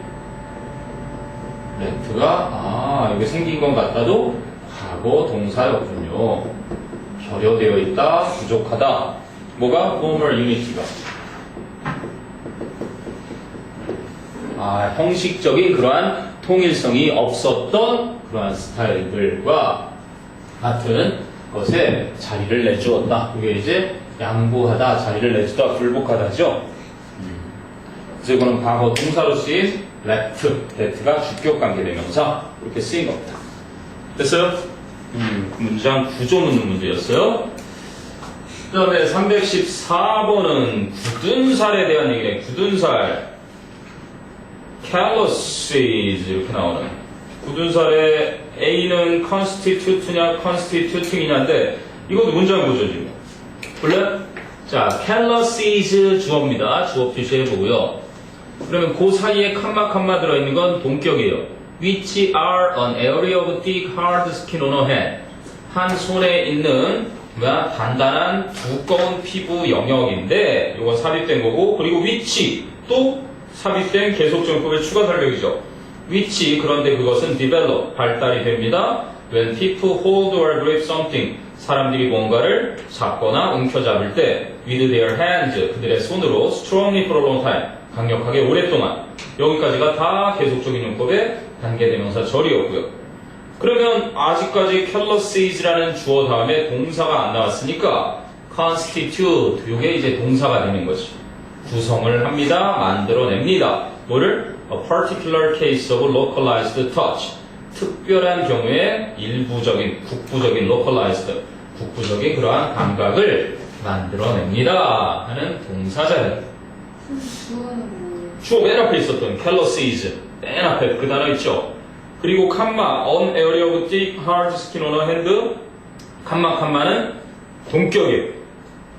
lacked가 이게 생긴 것 같아도 과거 동사였군요. 결여되어 있다, 부족하다. 뭐가? former unity가. 형식적인 그러한 통일성이 없었던 그러한 스타일들과 같은 것에 자리를 내주었다. 이게 이제 양보하다, 자리를 내주다, 굴복하다죠. 그래서 이거는 과거 동사로 쓰인 that가 주격 관계대명사 이렇게 쓰인 겁니다. 됐어요? 문장 구조 묻는 문제였어요. 그 다음에 314번은 굳은 살에 대한 얘기네. 굳은 살. calluses 이렇게 나오는 굳은 살에 A는 constitute냐 constituting이냐인데 이것도 문장 보죠 지금. 볼래? 자, calluses 주어입니다. 주어 표시해보고요. 그러면 그 사이에 칸마 들어있는 건 동격이에요. which are an area of thick hard skin on a hand. 한 손에 있는 단단한 두꺼운 피부 영역인데 이건 삽입된 거고, 그리고 which 또 삽입된 계속정법의 추가 설명이죠. which 그런데 그것은 develop 발달이 됩니다. when people hold or grip something 사람들이 뭔가를 잡거나 움켜잡을 때 with their hands 그들의 손으로 strongly for a long time 강력하게 오랫동안. 여기까지가 다 계속적인 용법의 단계대명사 절이었고요. 그러면 아직까지 calluses라는 주어 다음에 동사가 안 나왔으니까 constitute 이게 이제 동사가 되는 거죠. 구성을 합니다. 만들어냅니다. 뭐를? A particular case of localized touch. 특별한 경우에 일부적인, 국부적인 localized, 국부적인 그러한 감각을 만들어냅니다. 하는 동사자예요. 주어 맨 앞에 있었던 calluses. 맨 앞에 그 단어 있죠. 그리고 칸마, on area of thick hard skin on a hand. 칸마는 동격이에요.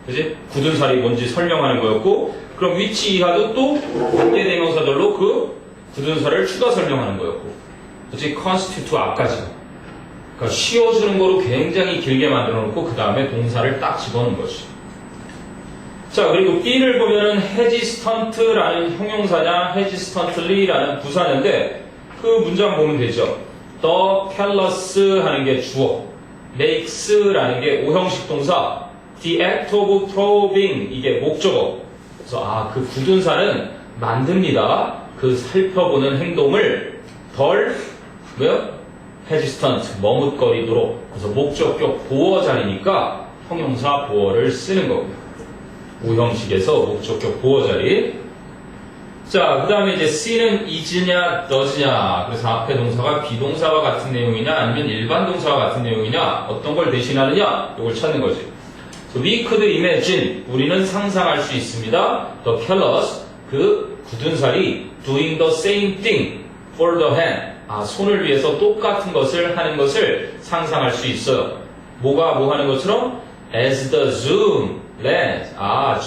그지? 굳은 살이 뭔지 설명하는 거였고, 그럼 which 이하도 또 관계대명사들로 그 굳은 살을 추가 설명하는 거였고, 그치? constitute 앞까지. 그러니까 씌워주는 거로 굉장히 길게 만들어 놓고 그 다음에 동사를 딱 집어넣은 거지. 자, 그리고 B를 보면은 hesitant라는 형용사냐 hesitantly라는 부사인데 그 문장 보면 되죠. The callous 하는 게 주어, makes라는 게 오형식 동사, the act of probing 이게 목적어. 그래서 그 굳은 살은 만듭니다. 그 살펴보는 행동을 덜 hesitant 머뭇거리도록. 그래서 목적격 보어 자리니까 형용사 보어를 쓰는 거고요. 오형식에서 목적격 보어 자리. 자, 그 다음에 이제 C는 is냐 does냐. 그래서 앞에 동사가 비동사와 같은 내용이냐 아니면 일반 동사와 같은 내용이냐 어떤 걸 대신하느냐 이걸 찾는 거지. So we could imagine. 우리는 상상할 수 있습니다. The callous. 그 굳은 살이 doing the same thing for the hand. 손을 위해서 똑같은 것을 하는 것을 상상할 수 있어요. 뭐가 뭐 하는 것처럼? As the zoom lens.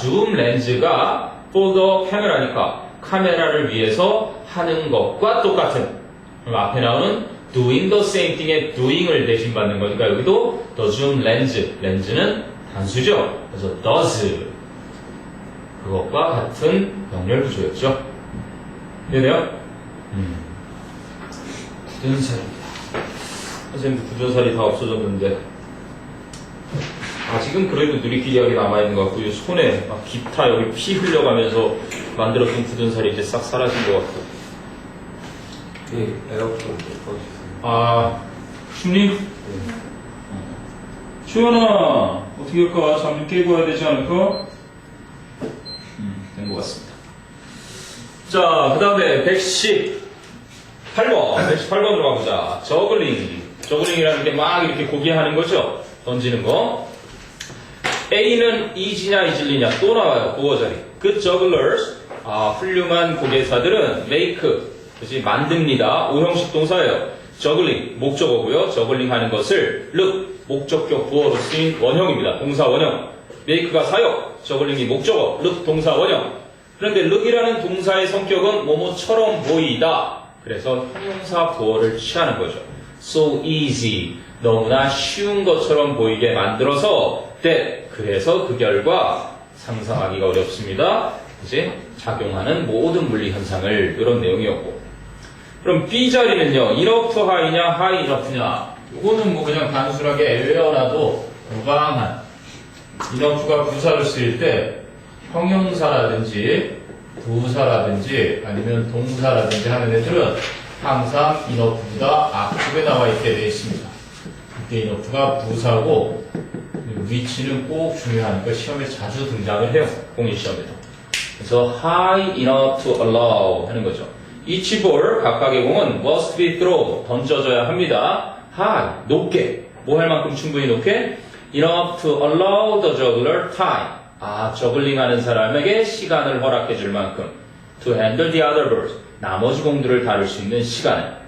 zoom 렌즈가 for the camera니까 카메라를 위해서 하는 것과 똑같은. 그럼 앞에 나오는 doing the same thing의 doing을 대신 받는 거니까 여기도 the zoom lens. 렌즈는 단수죠. 그래서 does. 그것과 같은 병렬 구조였죠. 이해돼요? 굳은 살입니다. 선생님도 굳은 살이 다 없어졌는데 아직은 그래도 누리끼리하게 남아있는 것 같고 이 손에 막 기타 여기 피 흘려가면서 만들었던 굳은 살이 이제 싹 사라진 것 같고. 네, 에어컨 꺼주세요. 춥니? 주연아 어떻게 할까? 잠 좀 깨고 와야 되지 않을까? 된 것 같습니다. 자, 그 다음에 118번 118번으로 가보자. 저글링이라는 게 막 이렇게 고개하는 거죠. 던지는 거. A는 이지냐 이질리냐 또 나와요. 보어 자리. Good jugglers. 훌륭한 고개사들은 make, 그치, 만듭니다. 오형식 동사예요. 저글링, 목적어고요. 저글링 하는 것을 look, 목적격 부어로 쓰인 원형입니다. 동사 원형. make가 사역, 저글링이 목적어, look 동사 원형. 그런데 look이라는 동사의 성격은 뭐뭐처럼 보이다. 그래서 형용사 부어를 취하는 거죠. So easy. 너무나 쉬운 것처럼 보이게 만들어서 that. 그래서 그 결과 상상하기가 어렵습니다. 이제 작용하는 모든 물리 현상을 이런 내용이었고. 그럼 B 자리는요. enough high냐 high enough냐. 이거는 뭐 그냥 단순하게 외워놔도 무방한. enough가 부사를 쓰일 때 형용사라든지 부사라든지 아니면 동사라든지 하는 애들은 항상 enough보다 앞쪽에 나와 있게 되어 있습니다. 이때 enough가 부사고 위치는 꼭 중요하니까 시험에 자주 등장을 해요. 공인시험에도. 그래서 high enough to allow 하는 거죠. each ball, 각각의 공은 must be thrown, 던져져야 합니다. high, 높게. 뭐 할 만큼 충분히 높게? enough to allow the juggler time. 저글링 하는 사람에게 시간을 허락해 줄 만큼. to handle the other balls. 나머지 공들을 다룰 수 있는 시간을.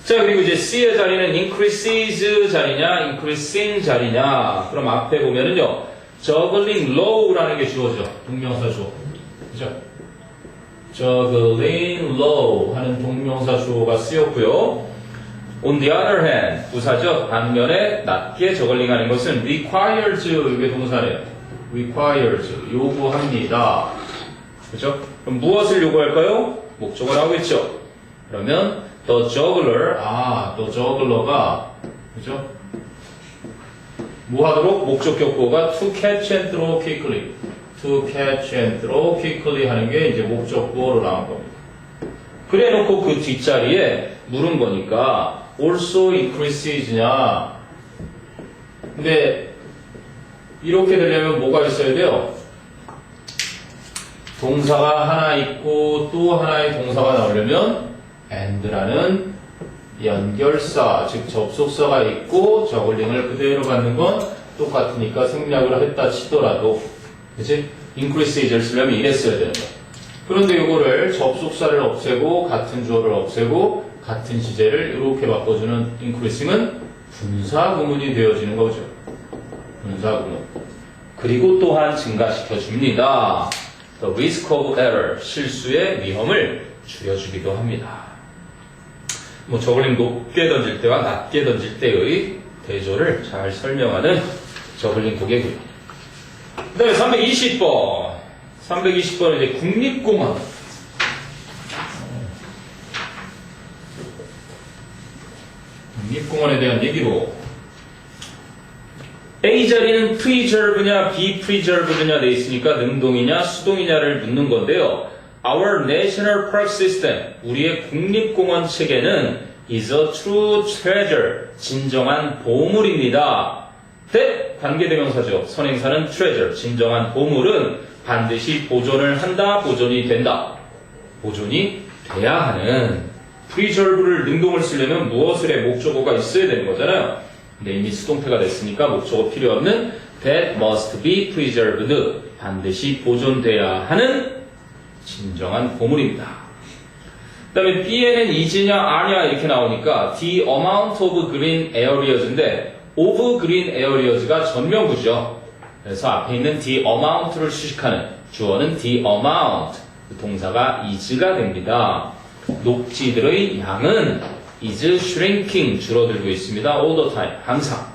자, 그리고 이제 C의 자리는 increases 자리냐, increasing 자리냐. 그럼 앞에 보면은요, juggling low라는 게 주어져. 동명사 주어. 그죠? juggling low 하는 동명사 주어가 쓰였고요. On the other hand, 부사죠. 반면에 낮게 저글링 하는 것은 requires, 이게 동사래요. requires, 요구합니다. 그죠? 그럼 무엇을 요구할까요? 목적어 나오겠죠? 그러면 the juggler, the juggler가, 그죠? 뭐 하도록? 목적격 보호가 to catch and throw quickly. to catch and throw quickly 하는 게 이제 목적보어로 나온 겁니다. 그래 놓고 그 뒷자리에 물은 거니까 also increases냐. 근데 이렇게 되려면 뭐가 있어야 돼요? 동사가 하나 있고 또 하나의 동사가 나오려면 and라는 연결사, 즉 접속사가 있고 저글링을 그대로 받는 건 똑같으니까 생략을 했다 치더라도, 그치? increase를 쓰려면 이랬어야 되는 거야. 그런데 이거를 접속사를 없애고 같은 주어를 없애고 같은 시제를 이렇게 바꿔주는 increasing은 분사구문이 되어지는 거죠. 분사구문. 그리고 또한 증가시켜 줍니다. The risk of error, 실수의 위험을 줄여주기도 합니다. 뭐 저글링 높게 던질 때와 낮게 던질 때의 대조를 잘 설명하는 저글링 고개고요. 그 다음에 320번. 320번은 이제 국립공원. 국립공원에 대한 얘기로 A 자리는 preserve냐 be-preserved냐 돼 있으니까 능동이냐 수동이냐를 묻는 건데요. Our national park system, 우리의 국립공원 체계는 is a true treasure, 진정한 보물입니다. 대 관계대명사죠. 선행사는 treasure, 진정한 보물은 반드시 보존을 한다, 보존이 된다. 보존이 돼야 하는. preserve를 능동을 쓰려면 무엇을 해 목적어가 있어야 되는 거잖아요. 근데 이미 수동태가 됐으니까 목적어 필요 없는 that must be preserved. 반드시 보존돼야 하는 진정한 보물입니다. 그 다음에 B에는 is냐 are냐 이렇게 나오니까 the amount of green areas인데 of green areas가 전명구죠. 그래서 앞에 있는 the amount를 수식하는 주어는 the amount, 그 동사가 is가 됩니다. 녹지들의 양은 is shrinking, 줄어들고 있습니다. all the time, 항상.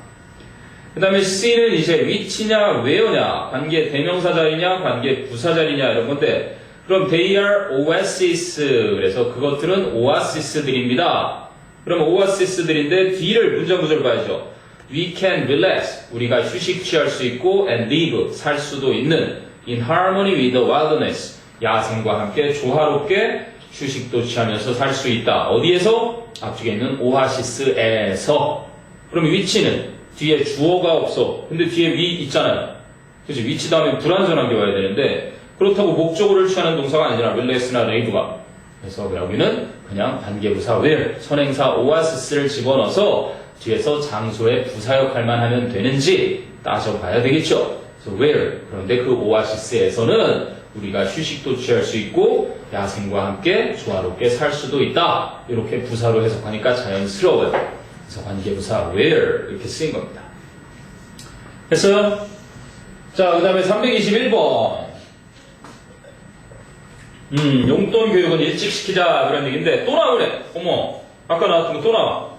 그 다음에 C는 이제 which냐, where냐, 관계 대명사 자리냐, 관계 부사 자리냐 이런 건데 그럼 they are oasis, 그래서 그것들은 오아시스들입니다. 그럼 오아시스들인데 뒤를 문장구조를 봐야죠. We can relax, 우리가 휴식 취할 수 있고 and live, 살 수도 있는 in harmony with the wilderness, 야생과 함께 조화롭게 휴식도 취하면서 살 수 있다. 어디에서? 앞쪽에 있는 오아시스에서. 그럼 위치는 뒤에 주어가 없어. 근데 뒤에 위 있잖아요. 그치? 위치 다음에 불완전한 게 와야 되는데 그렇다고 목적어를 취하는 동사가 아니잖아. relax나 live가. 그래서 여기는 그냥 관계부사 where, 선행사 오아시스를 집어넣어서 뒤에서 장소의 부사 역할만 하면 되는지 따져봐야 되겠죠. 그래서 where, 그런데 그 오아시스에서는 우리가 휴식도 취할 수 있고 야생과 함께 조화롭게 살 수도 있다. 이렇게 부사로 해석하니까 자연스러워요. 그래서 관계부사 where 이렇게 쓰인 겁니다. 됐어요? 자, 그 다음에 321번. 용돈 교육은 일찍 시키자 그런 얘기인데 또 나오네. 어머, 아까 나왔던 거 또 나와.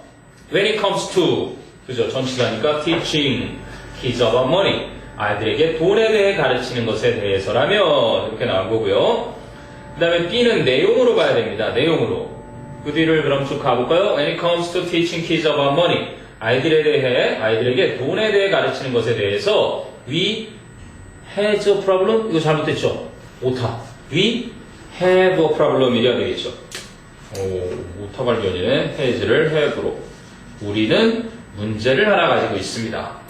When it comes to, 그죠? 전치사니까 teaching kids about money. 아이들에게 돈에 대해 가르치는 것에 대해서라면 이렇게 나온 거고요. 그 다음에 B는 내용으로 봐야 됩니다. 내용으로. 그 뒤를 그럼 쭉 가볼까요? When it comes to teaching kids about money. 아이들에게 돈에 대해 가르치는 것에 대해서 we has a problem? 이거 잘못됐죠? 오타. We have a problem 이래야 되겠죠? 오타 발견이네. has를 have로. 우리는 문제를 하나 가지고 있습니다.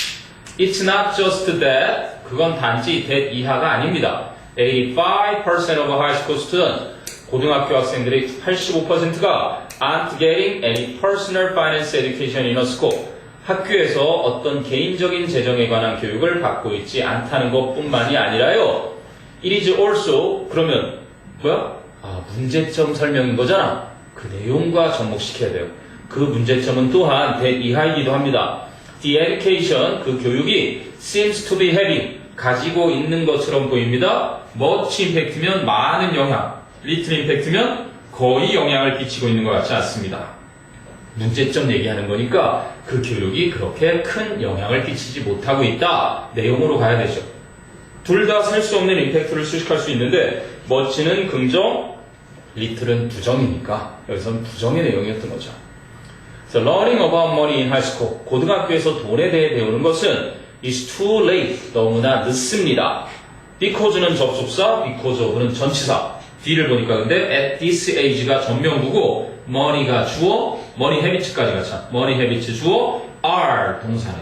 It's not just that. 그건 단지 that 이하가 아닙니다. 85% of high school students. 고등학교 학생들의 85%가 aren't getting any personal finance education in a school. 학교에서 어떤 개인적인 재정에 관한 교육을 받고 있지 않다는 것뿐만이 아니라요. It is also, 그러면 뭐야? 문제점 설명인 거잖아. 그 내용과 접목시켜야 돼요. 그 문제점은 또한 that 이하이기도 합니다. The education, 그 교육이 seems to be having, 가지고 있는 것처럼 보입니다. much impact면 많은 영향, little impact면 거의 영향을 끼치고 있는 것 같지 않습니다. 문제점 얘기하는 거니까 그 교육이 그렇게 큰 영향을 끼치지 못하고 있다. 내용으로 가야 되죠. 둘 다 살 수 없는 임팩트를 수식할 수 있는데 much는 긍정, little은 부정이니까 여기서는 부정의 내용이었던 거죠. So learning about money in high school, 고등학교에서 돈에 대해 배우는 것은 is too late, 너무나 늦습니다. Because는 접속사, because of는 전치사. D를 보니까 근데 at this age가 전명구고 money가 주어, money habits까지 같아. money habits 주어, are 동사네.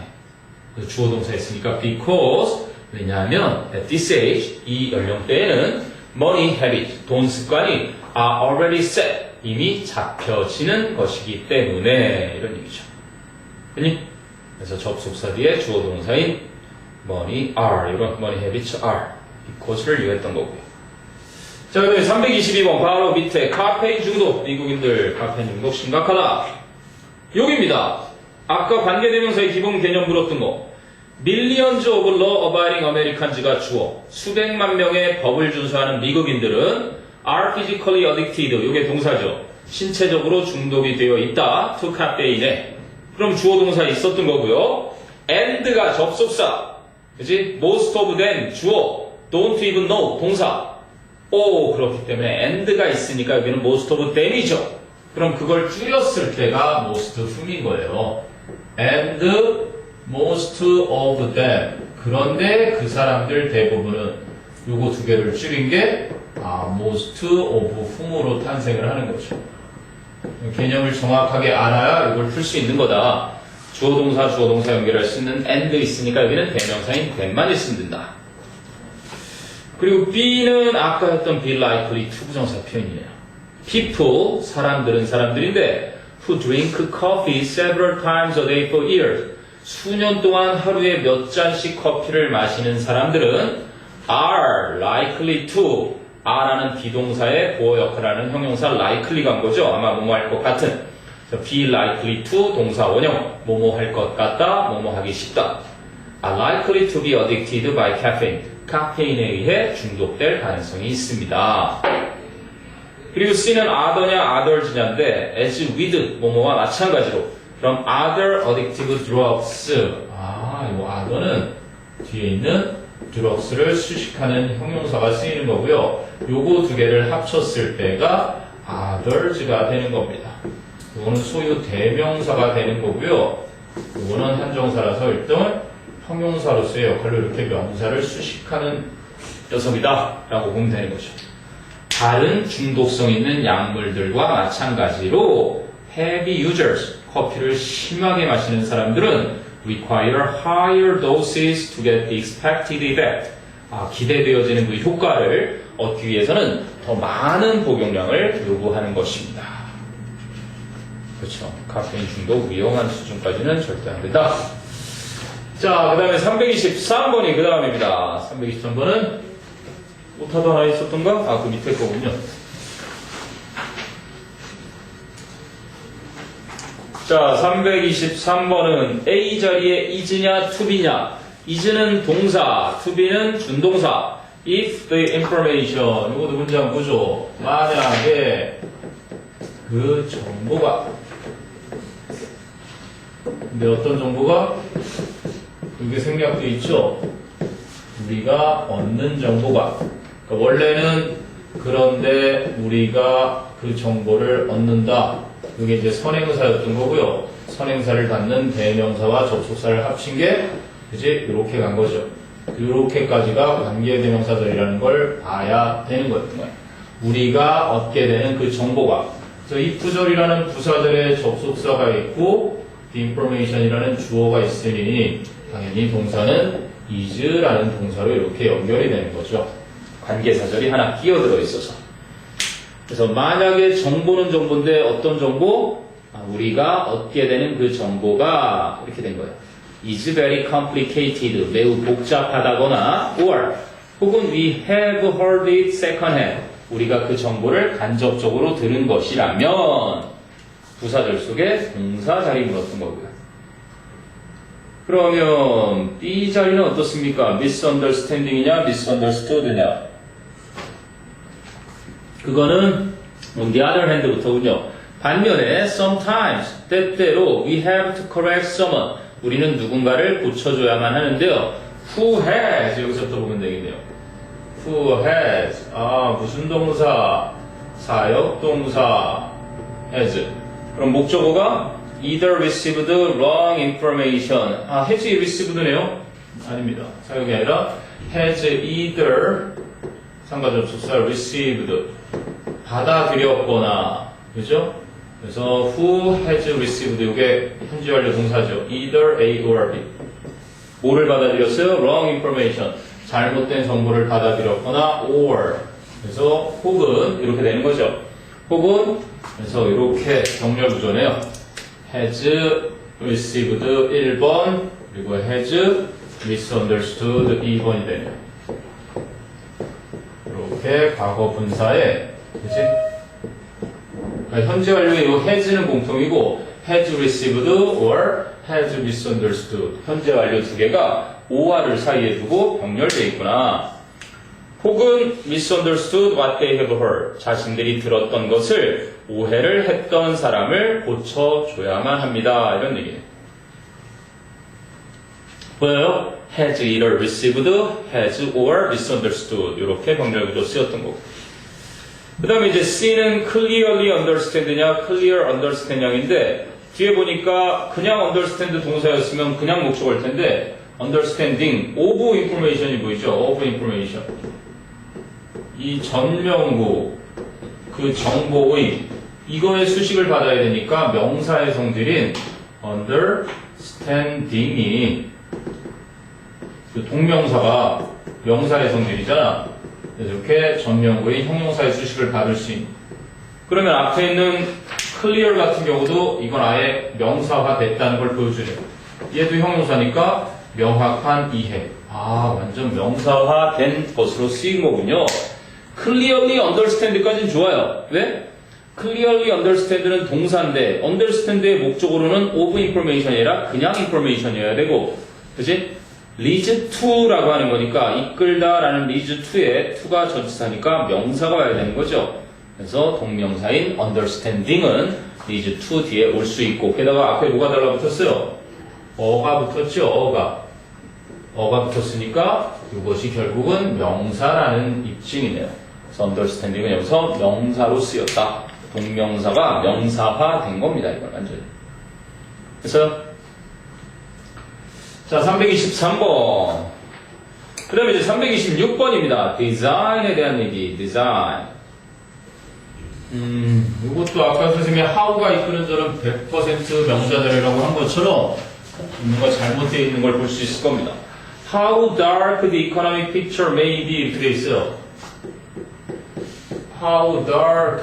주어 동사 했으니까 because, 왜냐하면 at this age, 이 연령대에는 money habit, 돈 습관이 are already set, 이미 잡혀지는 것이기 때문에 이런 얘기죠. 그래서 접속사 뒤에 주어 동사인 money are, 이런 money habits are, because를 이용했던 거고요. 자, 그다음에 322번 바로 밑에 카페인 중독, 미국인들 카페인 중독 심각하다. 여기입니다. 아까 관계대명사의 기본 개념 물었던 거. Millions of law-abiding Americans가 주어, 수백만 명의 법을 준수하는 미국인들은 are physically addicted, 이게 동사죠. 신체적으로 중독이 되어 있다. to caffeine에. 그럼 주어 동사 있었던 거고요. and가 접속사, 그지? most of them 주어, don't even know 동사. 그렇기 때문에 and가 있으니까 여기는 most of them이죠. 그럼 그걸 줄였을 때가 most whom인 거예요. and most of them. 그런데 그 사람들 대부분은 요거 두 개를 줄인 게 most of whom으로 탄생을 하는 거죠. 개념을 정확하게 알아야 이걸 풀 수 있는 거다. 주어 동사 연결할 수 있는 and 있으니까 여기는 대명사인 that만 있으면 된다. 그리고 B는 아까 했던 be likely to 부정사 표현이에요. people, 사람들은 사람들인데 who drink coffee several times a day for years. 수년 동안 하루에 몇 잔씩 커피를 마시는 사람들은 are likely to are라는 비동사의 보어 역할을 하는 형용사 likely가 한 거죠. 아마 뭐뭐 할 것 같은. be likely to 동사 원형 뭐뭐 할 것 같다, 뭐뭐 하기 쉽다. are likely to be addicted by caffeine. 카페인에 의해 중독될 가능성이 있습니다. 그리고 C는 other냐 others냐인데 as with 뭐뭐와 마찬가지로 그럼 other addictive drugs 이거 other는 뒤에 있는 drugs를 수식하는 형용사가 쓰이는 거고요. 요거 두 개를 합쳤을 때가 others가 되는 겁니다. 요거는 소유 대명사가 되는 거고요. 요거는 한정사라서 일단 형용사로서의 역할로 이렇게 명사를 수식하는 녀석이다 라고 보면 되는 거죠. 다른 중독성 있는 약물들과 마찬가지로 heavy users, 커피를 심하게 마시는 사람들은 require higher doses to get the expected effect. 기대되어지는 그 효과를 얻기 위해서는 더 많은 복용량을 요구하는 것입니다. 그렇죠. 카페인 중독 위험한 수준까지는 절대 안 된다. 자, 그 다음에 323번이 그 다음입니다. 323번은 오타도 하나 있었던가? 그 밑에 거군요. 자, 323번은 A 자리에 is냐, tobe냐. is는 동사, tobe는 준동사. If the information, 이것도 문장 보죠. 만약에 그 정보가, 근데 어떤 정보가? 이게 생략돼 있죠? 우리가 얻는 정보가. 그러니까 원래는 그런데 우리가 그 정보를 얻는다. 이게 이제 선행사였던 거고요. 선행사를 갖는 대명사와 접속사를 합친 게 이제 이렇게 간 거죠. 이렇게까지가 관계대명사절이라는 걸 봐야 되는 거예요. 우리가 얻게 되는 그 정보가. 그래서 if절이라는 부사절에 접속사가 있고 information이라는 주어가 있으니 당연히 동사는 is라는 동사로 이렇게 연결이 되는 거죠. 관계사절이 하나 끼어들어 있어서. 그래서 만약에 정보는 정보인데 어떤 정보? 우리가 얻게 되는 그 정보가 이렇게 된 거예요. is very complicated, 매우 복잡하다거나 or 혹은 we have heard it second hand, 우리가 그 정보를 간접적으로 들은 것이라면 부사절 속에 동사 자리를 넣었던 거고요. 그러면 B 자리는 어떻습니까? misunderstanding이냐, misunderstood냐? 그거는 on the other hand부터군요. 반면에 sometimes, 때때로 we have to correct someone, 우리는 누군가를 고쳐줘야만 하는데요. who has, 여기서 또 보면 되겠네요. who has, 무슨 동사? 사역동사 has. 그럼 목적어가 either received wrong information. has received네요? 아닙니다. 사역이 아니라 has either 상가접속사 received 받아들였거나, 그죠? 그래서 who has received 이게 현재 완료 동사죠. either A or B. 뭐를 받아들였어요? wrong information. 잘못된 정보를 받아들였거나 or. 그래서 혹은 이렇게 되는 거죠. 혹은 그래서 이렇게 정렬 구조네요. has received 1번 그리고 has misunderstood 2번이 되네요. 이렇게 과거 분사에 그치? 그러니까 현재 완료의 이 has는 공통이고 has received or has misunderstood 현재 완료 두 개가 OR을 사이에 두고 병렬되어 있구나. 혹은 misunderstood what they have heard 자신들이 들었던 것을 오해를 했던 사람을 고쳐줘야만 합니다. 이런 얘기예요. 보여요? has either received, has or misunderstood 이렇게 병렬구조 쓰였던 거고. 그 다음에 이제 C는 clearly understand냐, clear understand냐인데 뒤에 보니까 그냥 understand 동사였으면 그냥 목적어일 텐데 understanding of information이 보이죠? of information. 이 전명구 그 정보의 이거의 수식을 받아야 되니까 명사의 성질인 understanding이 그 동명사가 명사의 성질이잖아. 그래서 이렇게 전명구의 형용사의 수식을 받을 수 있는. 그러면 앞에 있는 clear 같은 경우도 이건 아예 명사화 됐다는 걸 보여주네요. 얘도 형용사니까 명확한 이해. 아, 완전 명사화된 것으로 쓰인 거군요. clearly understand까지는 좋아요. 왜? clearly understand는 동사인데 understand의 목적으로는 of information이라 그냥 information이어야 되고, 그치? leads to라고 하는 거니까 이끌다라는 leads to에 to가 전치사니까 명사가 와야 되는 거죠. 그래서 동명사인 understanding은 leads to 뒤에 올 수 있고, 게다가 앞에 뭐가 달라붙었어요? 어가 붙었죠. 어가 붙었으니까 이것이 결국은 명사라는 입증이네요. 그래서 understanding은 여기서 명사로 쓰였다. 동명사가 명사화된 겁니다. 이건 완전히. 그래서 자, 323번. 그 다음에 이제 326번입니다. 디자인에 대한 얘기. 디자인. 이것도 아까 선생님이 how가 이끄는 저는 100% 명사절이라고 한 것처럼 뭔가 잘못되어 있는 걸 볼 수 있을 겁니다. How dark the economic picture may be 이렇게 되어 있어요. How dark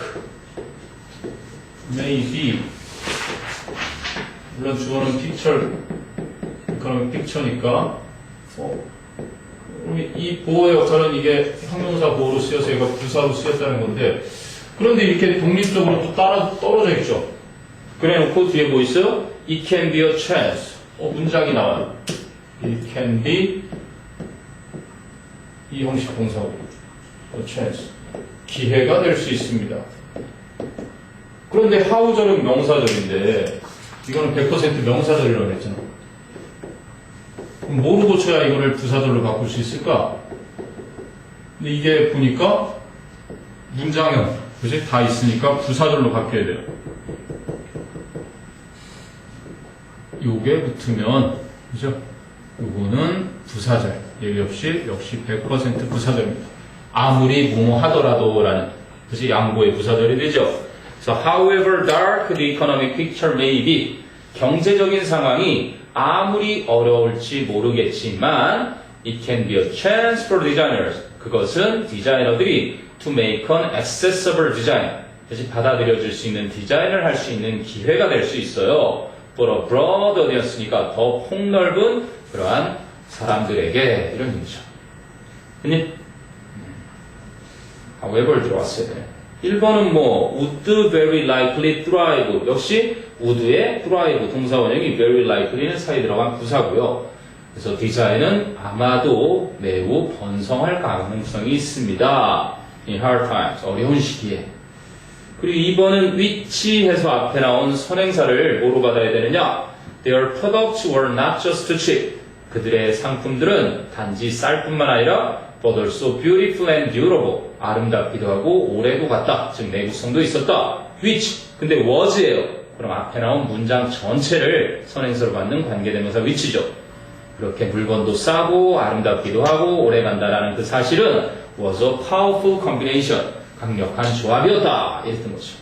may be. 물론 주어는 picture, economic picture니까. 이 보호의 역할은 이게 형용사 보호로 쓰여서 얘가 부사로 쓰였다는 건데, 그런데 이렇게 독립적으로 또 떨어져 있죠. 그래 놓고 뒤에 뭐 있어요? It can be a chance. 문장이 나와요. It can be 이 형식 동사고 a chance. 기회가 될 수 있습니다. 그런데 how절은 명사절인데 이거는 100% 명사절이라고 했잖아. 그럼 뭐로 고쳐야 이거를 부사절로 바꿀 수 있을까? 근데 이게 보니까 문장형, 그지? 다 있으니까 부사절로 바뀌어야 돼요. 요게 붙으면, 그죠? 요거는 부사절. 예외 없이 역시 100% 부사절입니다. 아무리 뭐뭐 하더라도 라는, 그지? 양보의 부사절이 되죠. 그래서 however dark the economic picture may be, 경제적인 상황이 아무리 어려울지 모르겠지만 it can be a chance for designers. 그것은 디자이너들이 to make an accessible design. 그래서 받아들여질 수 있는 디자인을 할 수 있는 기회가 될 수 있어요. for a broad audience니까 더 폭넓은 그러한 사람들에게 이런 의미죠. 그니? however 들어왔어야 돼요. 1번은 뭐 would very likely thrive. 역시 would의 thrive 동사 원형이 very likely는 사이 들어간 부사고요. 그래서 디자인은 아마도 매우 번성할 가능성이 있습니다. in hard times, 어려운 시기에. 그리고 2번은 which 해서 앞에 나온 선행사를 뭐로 받아야 되느냐? Their products were not just cheap. 그들의 상품들은 단지 쌀 뿐만 아니라 but also beautiful and durable. 아름답기도 하고 오래도 갔다. 즉 내구성도 있었다. which, 근데 was예요. 그럼 앞에 나온 문장 전체를 선행사로 받는 관계대명사 which죠. 그렇게 물건도 싸고 아름답기도 하고 오래 간다라는 그 사실은 was a powerful combination. 강력한 조합이었다. 이랬던 거죠.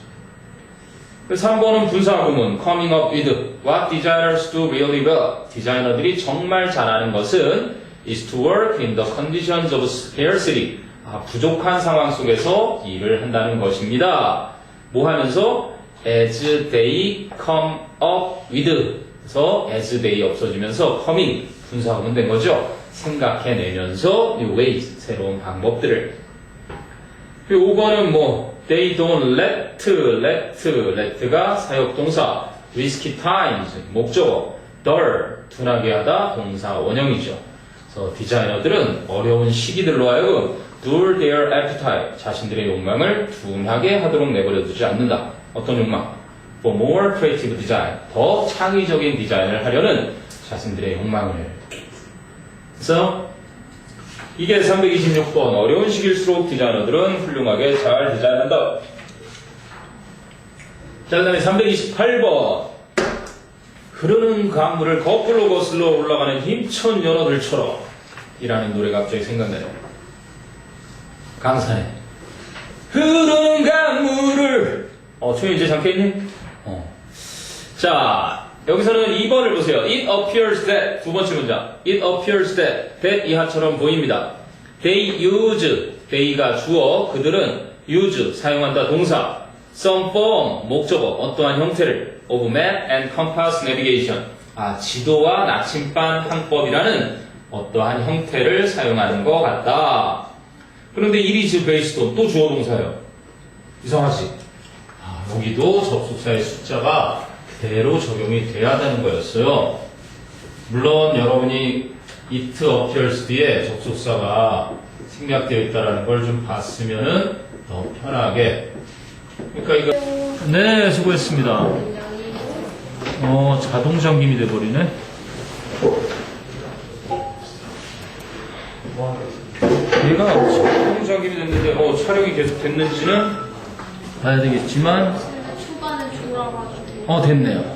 3번은 분사구문 coming up with what designers do really well. 디자이너들이 정말 잘하는 것은 is to work in the conditions of scarcity. 부족한 상황 속에서 일을 한다는 것입니다. 뭐 하면서 as they come up with. 그래서 as they 없어지면서 coming 분사구문 된 거죠. 생각해내면서 new ways 새로운 방법들을. 그리고 5번은 뭐 they don't let가 사역동사, risky times 목적어, dull 둔하게 하다 동사 원형이죠. 그래서 디자이너들은 어려운 시기들로 하여금 dull their appetite 자신들의 욕망을 둔하게 하도록 내버려 두지 않는다. 어떤 욕망? for more creative design 더 창의적인 디자인을 하려는 자신들의 욕망을. 그래서 이게 326번 어려운 시기일수록 디자이너들은 훌륭하게 잘 디자인한다. 자, 그 다음에 328번 흐르는 강물을 거꾸로 거슬러 올라가는 힘찬 연어들처럼 이라는 노래가 갑자기 생각나요. 강산에 흐르는 강물을 조용히 이제 잠깐있니? 자, 여기서는 2번을 보세요. It appears that 두 번째 문장. It appears that 이하처럼 보입니다. They use they가 주어 그들은 use 사용한다 동사 some form 목적어 어떠한 형태를 of map and compass navigation 지도와 나침반 항법이라는 어떠한 형태를 사용하는 것 같다. 그런데 it is based on 또 주어 동사예요. 이상하지? 여기도 접속사의 숫자가 그대로 적용이 돼야 되는 거였어요. 물론 여러분이 it appears 뒤에 접속사가 생략되어 있다는 걸 좀 봤으면은 더 편하게. 그러니까 이거 네, 수고했습니다. 자동 잠김이 돼버리네. 얘가 자동 잠김이 됐는데 촬영이 계속 됐는지는 봐야 되겠지만 초반에 졸아가지고. 됐네요.